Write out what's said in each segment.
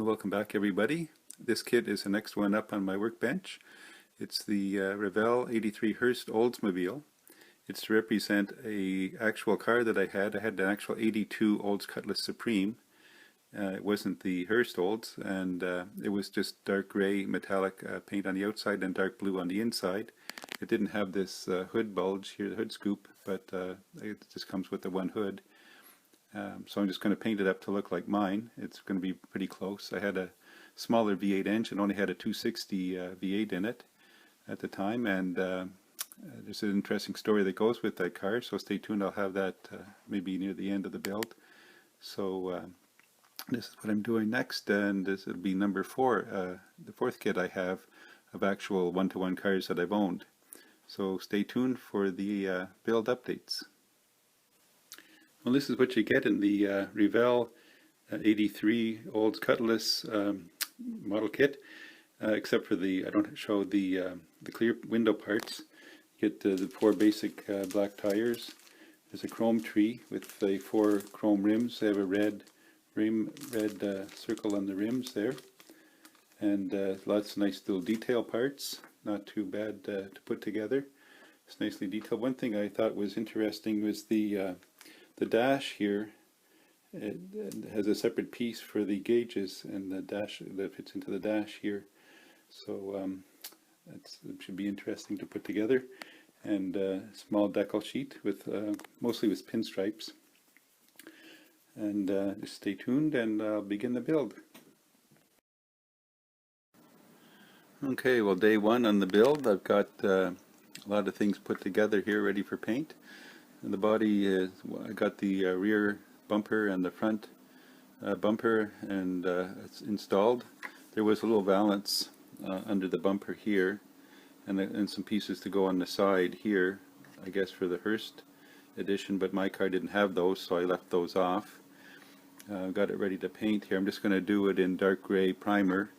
Welcome back, everybody. This kit is the next one up on my workbench. It's the Revell 83 Hearst Oldsmobile. It's to represent a actual car that I had. I had an actual 82 Olds Cutlass Supreme. It wasn't the Hearst Olds, and it was just dark gray metallic paint on the outside and dark blue on the inside. It didn't have this hood bulge here, the hood scoop, but it just comes with the one hood. So I'm just going to paint it up to look like mine. It's going to be pretty close. I had a smaller V8 engine, only had a 260 V8 in it at the time, and there's an interesting story that goes with that car, so stay tuned. I'll have that maybe near the end of the build. So this is what I'm doing next, and this will be number 4, the 4th kit I have of actual one-to-one cars that I've owned. So stay tuned for the build updates. Well, this is what you get in the Revell 83 Olds Cutlass model kit, except for I don't show the clear window parts. You get the 4 basic black tires. There's a chrome tree with 4 chrome rims. They have a red circle on the rims there, and lots of nice little detail parts. Not too bad to put together. It's nicely detailed. One thing I thought was interesting was the dash here. It has a separate piece for the gauges, and the dash that fits into the dash here. So it should be interesting to put together. And a small decal sheet with mostly with pinstripes. And just stay tuned, and I'll begin the build. Okay, well, day 1 on the build. I've got a lot of things put together here, ready for paint. And the body is, I got the rear bumper and the front bumper, and it's installed. There was a little valance under the bumper here, and some pieces to go on the side here, I guess for the Hearst edition, but my car didn't have those, so I left those off. I've got it ready to paint here. I'm just going to do it in dark gray primer,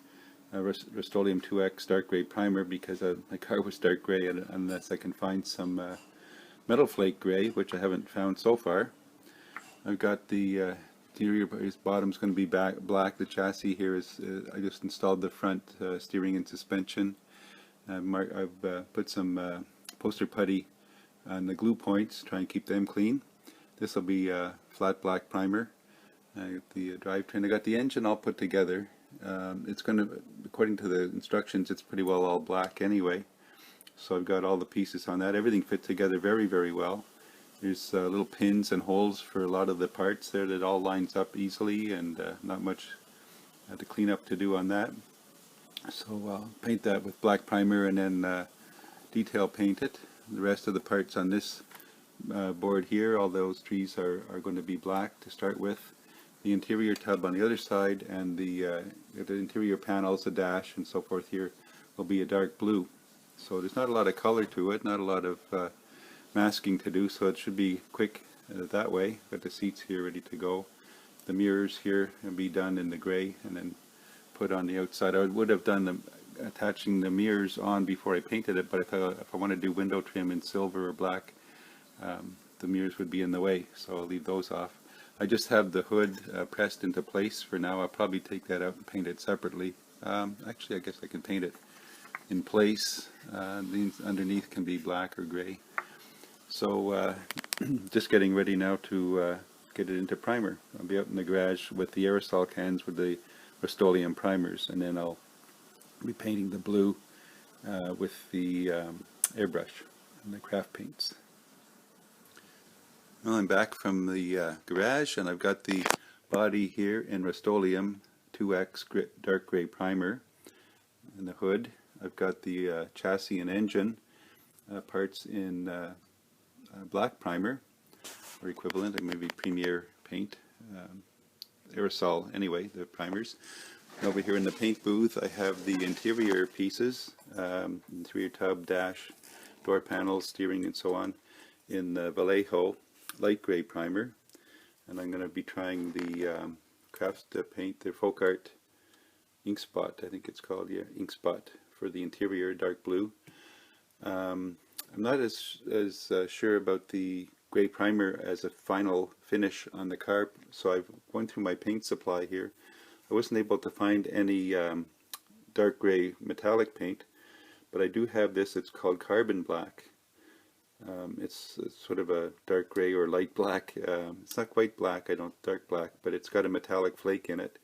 Rust-Oleum 2X dark gray primer, because my car was dark gray, unless I can find some metal flake gray, which I haven't found so far. I've got the interior bottom's going to be black. The chassis here is I just installed the front steering and suspension. I've put some poster putty on the glue points, try and keep them clean. This will be flat black primer. I got the drivetrain. I got the engine all put together. It's going to, according to the instructions, it's pretty well all black anyway. So I've got all the pieces on that. Everything fit together very, very well. There's little pins and holes for a lot of the parts there that all lines up easily, and not much to clean up to do on that. So I'll paint that with black primer and then detail paint it. The rest of the parts on this board here, all those trees are going to be black to start with. The interior tub on the other side, and the interior panels, the dash and so forth here, will be a dark blue. So there's not a lot of color to it, not a lot of masking to do, so it should be quick that way. Got the seats here ready to go. The mirrors here will be done in the gray and then put on the outside. I would have done attaching the mirrors on before I painted it, but I thought if I want to do window trim in silver or black, the mirrors would be in the way, so I'll leave those off. I just have the hood pressed into place for now. I'll probably take that out and paint it separately. Actually, I guess I can paint it in place. These underneath can be black or gray. So just getting ready now to get it into primer. I'll be out in the garage with the aerosol cans with the Rust-Oleum primers, and then I'll be painting the blue with the airbrush and the craft paints. Well, I'm back from the garage, and I've got the body here in Rust-Oleum 2X dark gray primer and the hood. I've got the chassis and engine parts in black primer, or equivalent, or maybe Premier paint, aerosol anyway, the primers. And over here in the paint booth I have the interior pieces, interior tub, dash, door panels, steering and so on, in Vallejo light gray primer. And I'm going to be trying the crafts to paint, the Folk Art Ink Spot, I think it's called, yeah, Ink Spot, for the interior, dark blue. I'm not as sure about the gray primer as a final finish on the car, so I've gone through my paint supply here. I wasn't able to find any dark gray metallic paint, but I do have this. It's called Carbon Black. It's sort of a dark gray or light black. It's not quite black, I don't dark black, but it's got a metallic flake in it.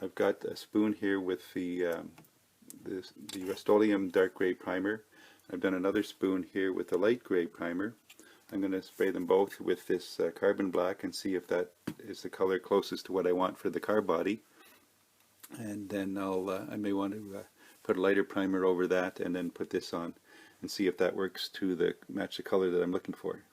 I've got a spoon here with the Rust-Oleum dark gray primer. I've done another spoon here with the light gray primer. I'm going to spray them both with this Carbon Black and see if that is the color closest to what I want for the car body. And then I may want to put a lighter primer over that and then put this on and see if that works to match the color that I'm looking for.